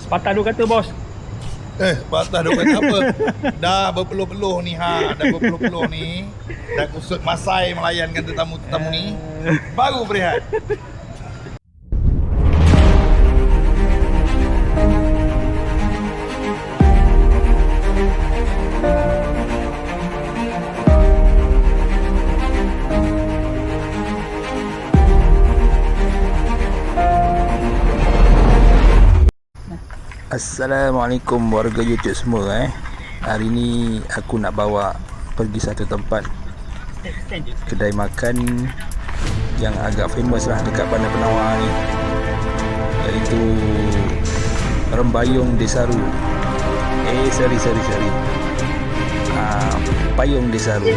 Patah dua kata bos. Patah dua kata apa? Dah berpeluh-peluh ni dah berpeluh-peluh ni. Dah kusut masai melayankan tetamu-tetamu ni. Baru berehat. Assalamualaikum warga YouTube semua. Hari ni aku nak bawa pergi satu tempat kedai makan yang agak famous lah dekat Bandar Penawar ni, iaitu Rembayung Desaru. Payung Desaru.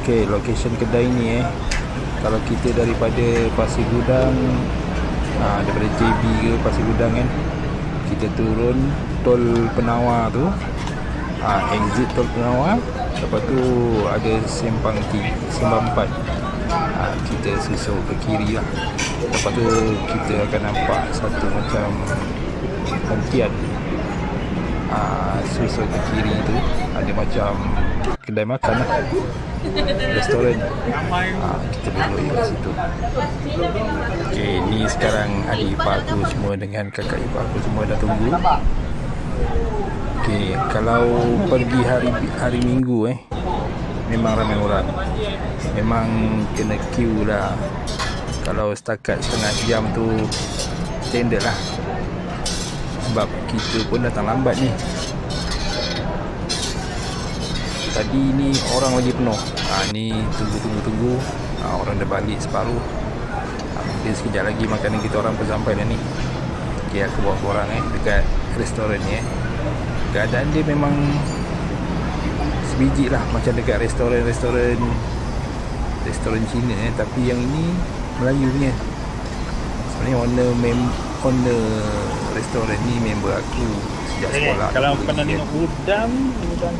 Okey, location kedai ni kalau kita daripada Pasir Gudang, daripada JB ke Pasir Gudang kan, kita turun tol Penawar tu, exit tol Penawar, lepas tu ada Sembang 4, kita susuk ke kiri lah. Lepas tu kita akan nampak satu macam hentian, susuk ke kiri tu ada macam kedai makan lah, restoran. Kita duduk kat situ. Okey, ni sekarang adik ipar aku semua dengan kakak ipar aku semua dah tunggu. Okey, kalau pergi hari Minggu memang ramai orang. Memang kena queue lah. Kalau setakat setengah jam tu standard lah. Sebab kita pun datang lambat ni. Tadi ni orang lagi penuh. Ni tunggu. Orang dah balik separuh. Mungkin sekejap lagi makanan kita orang pun sampai dah ni. Okey, aku bawa korang dekat restoran ni. Keadaan dia memang sebiji lah, macam dekat restoran Cina tapi yang ini Melayu punya. Sebenarnya owner restoran ni member aku sejak sekolah. Kalau pernah tengok udang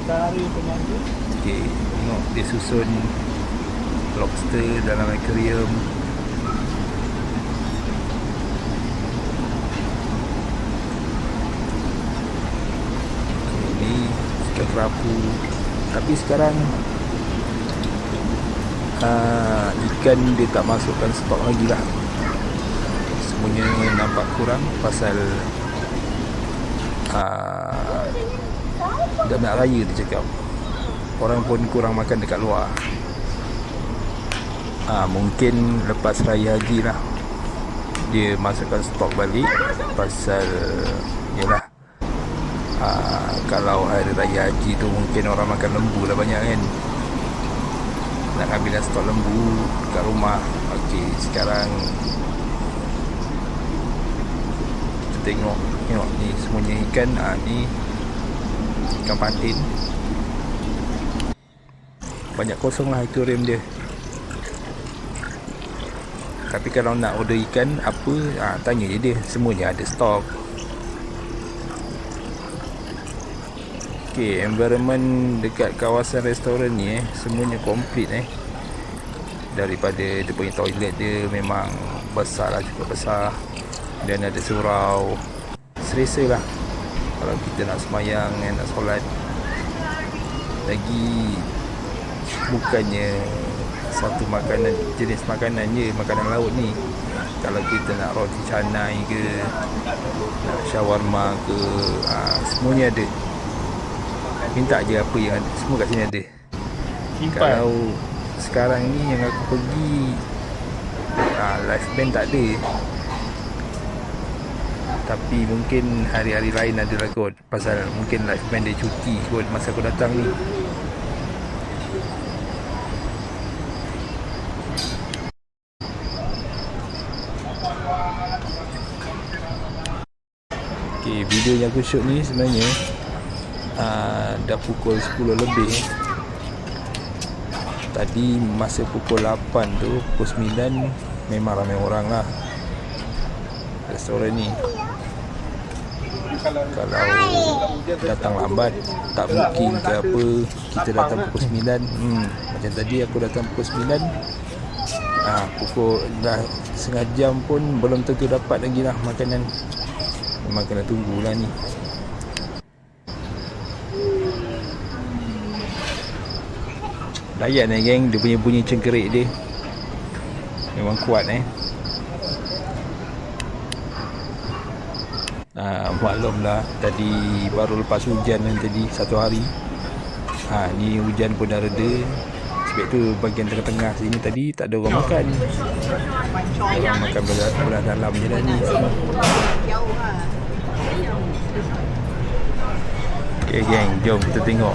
kari penyangga. Okey, tengok dia susun lobster dalam akuarium. Ini ikan kerapu. Tapi sekarang ikan dia tak masukkan stok lagi lah. Semuanya nampak kurang pasal dah nak raya dia cakap. Orang pun kurang makan dekat luar. Mungkin lepas raya haji lah dia masukkan stok balik. Pasal yalah, kalau hari raya haji tu mungkin orang makan lembu lah banyak kan. Nak ambil stok lembu kat rumah. Okey, sekarang kita tengok ni semuanya ikan. Ni ikan patin. Banyak kosong lah akuarium dia. Tapi kalau nak order ikan apa, tanya je dia, semuanya ada stok. Okey, environment dekat kawasan restoran ni semuanya komplit daripada dia punya toilet dia memang besar lah, cukup besar. Dan ada surau. Selesa lah kalau kita nak semayang nak solat. Lagi bukannya satu makanan, jenis makanan je, makanan laut ni. Kalau kita nak roti canai ke, nak shawarma ke, semuanya ada. Minta je apa yang ada, semua kat sini ada. Kalau sekarang ni yang aku pergi, live band tak ada. Tapi mungkin hari-hari lain ada lah kot. Pasal mungkin live band dia cuti kot masa aku datang ni. Okay, video yang aku shoot ni sebenarnya dah pukul 10 lebih. Tadi masa pukul 8 tu, pukul 9 memang ramai orang lah. restoran ni. Kalau datang lambat, tak booking ke apa, kita datang pukul 9. Macam tadi aku datang pukul 9. Pukul dah setengah jam pun belum tentu dapat lagi lah makanan. Memang kena tunggulah ni. Layan geng, dia punya bunyi cengkerik dia memang kuat maklumlah tadi baru lepas hujan kan tadi satu hari. Ni hujan pun dah reda. Sebab tu bahagian tengah-tengah sini tadi tak ada orang makan. Orang makan belah dalam je dah ni semua. Okay geng, jom kita tengok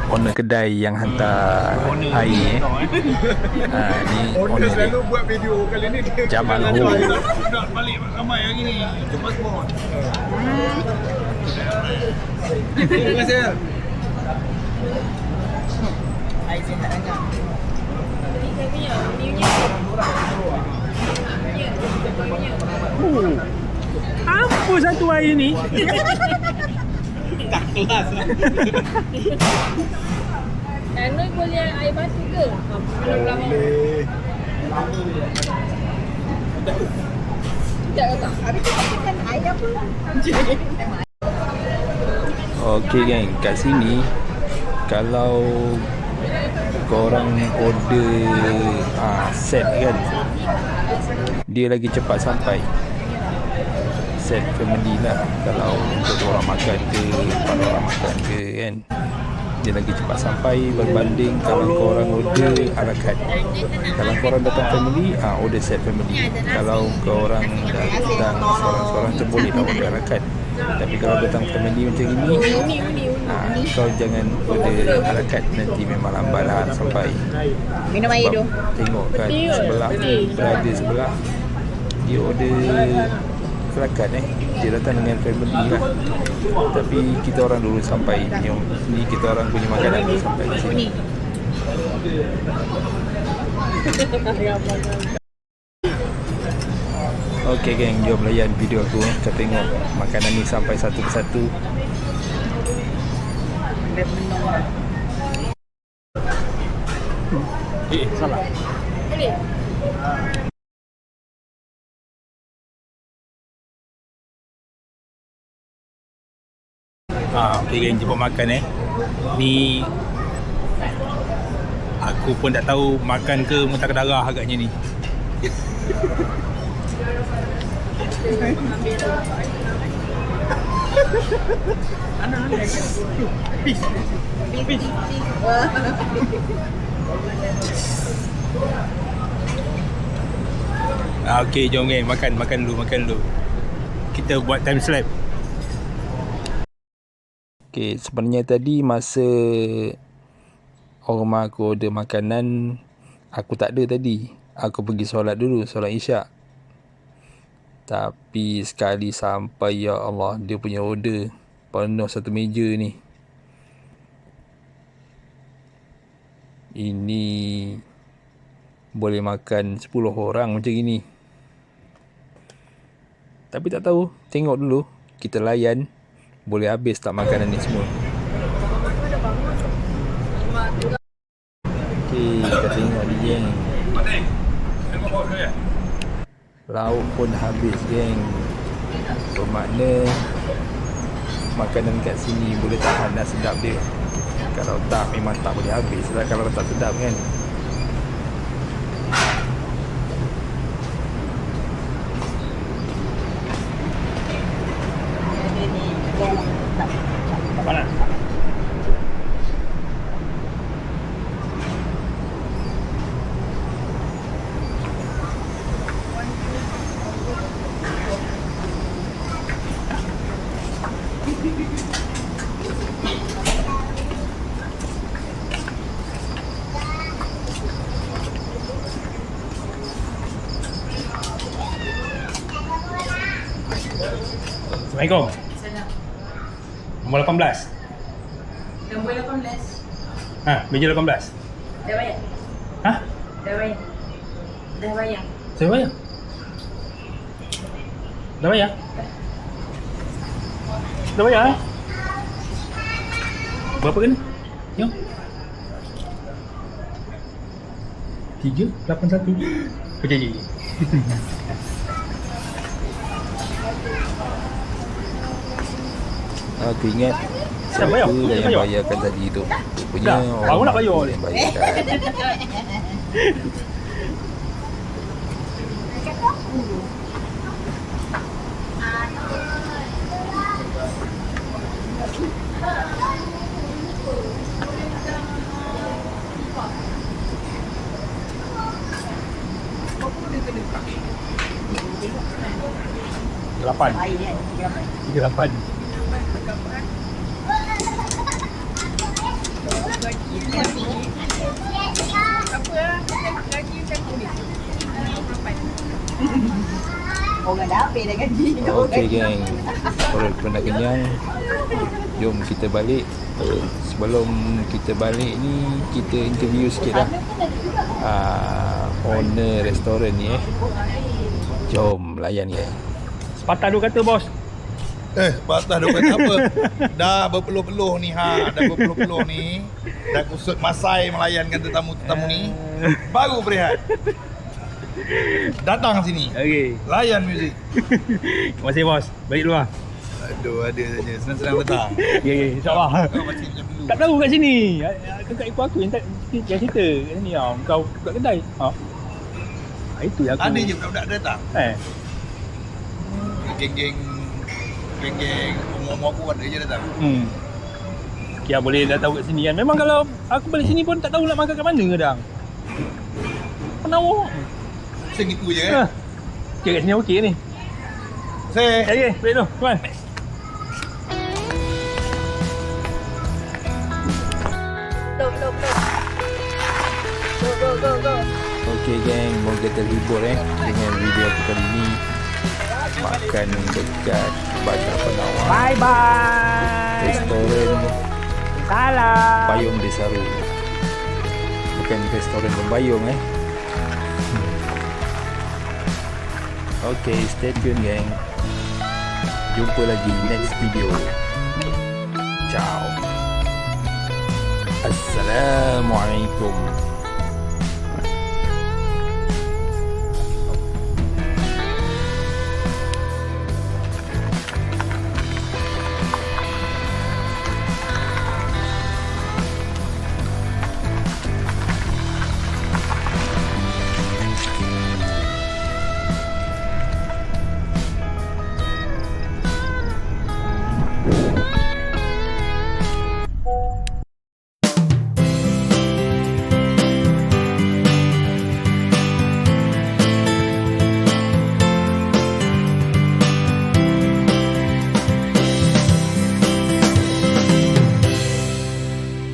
owner kedai yang hantar air ni owner dia. Buat video kali ni Jamal Ho. Nak balik ramai hari ni. Cepat sport. Terima kasih. Air saya tak dengar. Apa satu air ni? Tak kelas lah. Noi boleh air batu ke? Tidak ke tak? Habis tu makan air apa? Okey geng, kat sini kalau korang order set kan, dia lagi cepat sampai. Set family lah, kalau untuk orang makan ke, 4 orang makan ke kan, dia lagi cepat sampai berbanding kalau korang order a la carte. Kalau korang datang family, order set family. Kalau korang datang seorang-seorang tu boleh lah order a la carte. Tapi kalau datang family macam ini, kau jangan order a la carte, nanti memang lambat lah sampai. Minum air tu. Tengok kan sebelah tu, berada sebelah, dia order a la carte dia datang dengan family lah. Tapi kita orang dulu sampai ni, kita orang punya makanan dulu sampai di sini. Okey geng, jom layan video aku. Kita tengok makanan ni sampai satu persatu. Salah. Boleh? Okey geng, jemput makan Ni aku pun tak tahu makan ke muntah ke darah agaknya ni. Okey, jom geng, makan dulu. Kita buat time slap. Okay, sebenarnya tadi masa orang rumah aku order makanan, aku tak ada tadi. Aku pergi solat dulu, solat isyak. Tapi sekali sampai, ya Allah, dia punya order penuh satu meja ni. Ini boleh makan 10 orang macam ini. Tapi tak tahu, tengok dulu, kita layan. Boleh habis tak makanan ni semua. Okey, kita tengok ni geng. Lauk pun habis geng. Bermakna makanan kat sini boleh tahan dah sedap dia. Kalau tak, memang tak boleh habis lah kalau tak sedap kan. Panas. Assalamualaikum. Nombor 18. Nombor 18. Meja 18. Dah bayar? Dah bayar. Saya bayar. Dah bayar? Dah bayar eh? Berapa kena? Yang? 381. Okey. Aku ingat Dah bayar? siapa Dah yang bayar? bayarkan tadi tu. Rupanya Dah, orang baru nak bayar mampu ni. yang bayarkan. 8. Air dia 38. orang dah habis dah gaji. Okey geng, kalau pernah kenyang, jom kita balik. Sebelum kita balik ni, kita interview sikit lah owner restoran ni Jom layan geng. Sepatah dua kata bos. Patah dia kata apa? Dah berpeluh-peluh ni dah berpeluh-peluh ni. Dah kusut masai melayankan tetamu-tetamu ni. Baru berehat. Datang sini. Okey. Layan muzik. Terima kasih bos. Balik dulu lah. Aduh, ada saja. Senang-senang datang. Ya, insyaAllah. Kau macam dulu. Tak tahu kat sini. Kakak ipar aku yang cerita kat sini. Kau buka kedai. Itu yang aku. Ada je budak-budak datang. Geng-geng umur-umur aku ada je datang. Kia boleh dah tahu kat sini kan. Memang kalau aku balik sini pun tak tahu nak makan kat mana kadang. Penawar. Macam itu je kan. Okay, kat sini okey ni. Saya Balik tu. Come on. Okey geng, moga terhibur dengan video aku kali ni. Makan dekat Bandar Penawar. Bye bye. Restoran Salam. Payung Desaru. Bukan restoran Membayung Okay, stay tune geng. Jumpa lagi next video. Ciao. Assalamualaikum.